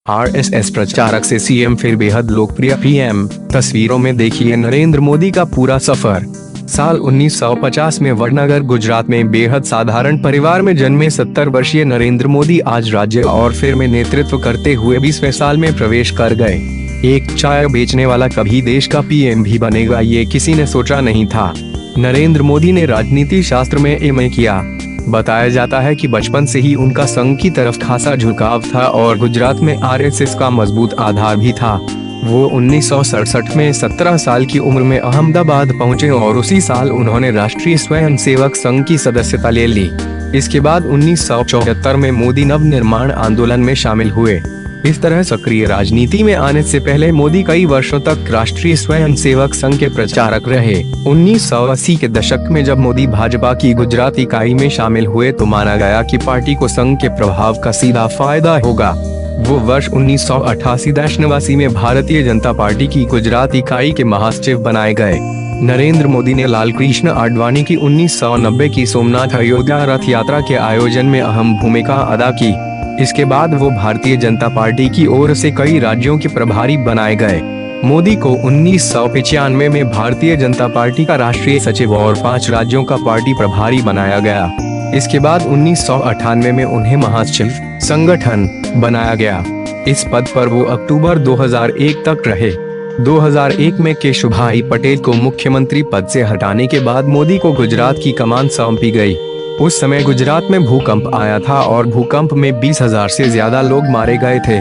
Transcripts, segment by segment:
RSS प्रचारक से CM फिर बेहद लोकप्रिय पीएम। तस्वीरों में देखिए नरेंद्र मोदी का पूरा सफर। साल 1950 में वडनगर गुजरात में बेहद साधारण परिवार में जन्मे 70 वर्षीय नरेंद्र मोदी आज राज्य और फिर में नेतृत्व करते हुए 20वें साल में प्रवेश कर गए। एक चाय बेचने वाला कभी देश का पीएम भी बनेगा, ये किसी ने सोचा नहीं था। नरेंद्र मोदी ने राजनीति शास्त्र में एमए किया। बताया जाता है कि बचपन से ही उनका संघ की तरफ खासा झुकाव था और गुजरात में आरएसएस का मजबूत आधार भी था। वो 1967 में 17 साल की उम्र में अहमदाबाद पहुंचे और उसी साल उन्होंने राष्ट्रीय स्वयंसेवक संघ की सदस्यता ले ली। इसके बाद 1974 में मोदी नवनिर्माण आंदोलन में शामिल हुए। इस तरह सक्रिय राजनीति में आने से पहले मोदी कई वर्षों तक राष्ट्रीय स्वयंसेवक संघ के प्रचारक रहे। 1980 के दशक में जब मोदी भाजपा की गुजरात इकाई में शामिल हुए तो माना गया कि पार्टी को संघ के प्रभाव का सीधा फायदा होगा। वो वर्ष 1988-89 में भारतीय जनता पार्टी की गुजरात इकाई के महासचिव बनाए गए। नरेंद्र मोदी ने लालकृष्ण आडवाणी की 1990 की सोमनाथ अयोध्या रथ यात्रा के आयोजन में अहम भूमिका अदा की। इसके बाद वो भारतीय जनता पार्टी की ओर से कई राज्यों के प्रभारी बनाए गए। मोदी को 1995 में भारतीय जनता पार्टी का राष्ट्रीय सचिव और 5 राज्यों का पार्टी प्रभारी बनाया गया। इसके बाद 1998 में उन्हें महासचिव संगठन बनाया गया। इस पद पर वो अक्टूबर 2001 तक रहे। 2001 में केशुभाई पटेल को मुख्यमंत्री पद से हटाने के बाद मोदी को गुजरात की कमान सौंपी गई। उस समय गुजरात में भूकंप आया था और भूकंप में 20,000 से ज्यादा लोग मारे गए थे।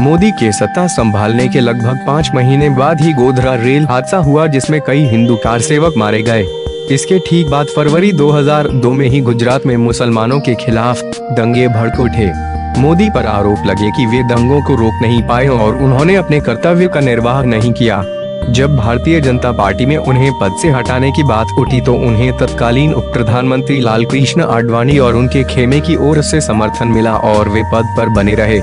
मोदी के सत्ता संभालने के लगभग 5 महीने बाद ही गोधरा रेल हादसा हुआ, जिसमें कई हिंदू कार सेवक मारे गए। इसके ठीक बाद फरवरी 2002 में ही गुजरात में मुसलमानों के खिलाफ दंगे भड़क उठे। मोदी पर आरोप लगे कि वे दंगों को रोक नहीं पाए और उन्होंने अपने कर्तव्य का निर्वाह नहीं किया। जब भारतीय जनता पार्टी में उन्हें पद से हटाने की बात उठी तो उन्हें तत्कालीन उप प्रधानमंत्री लालकृष्ण आडवाणी और उनके खेमे की ओर से समर्थन मिला और वे पद पर बने रहे।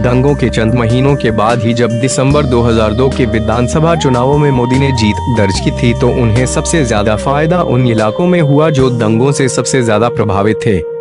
दंगों के चंद महीनों के बाद ही जब दिसंबर 2002 के विधानसभा चुनावों में मोदी ने जीत दर्ज की थी तो उन्हें सबसे ज्यादा फायदा उन इलाकों में हुआ जो दंगों से सबसे ज्यादा प्रभावित थे।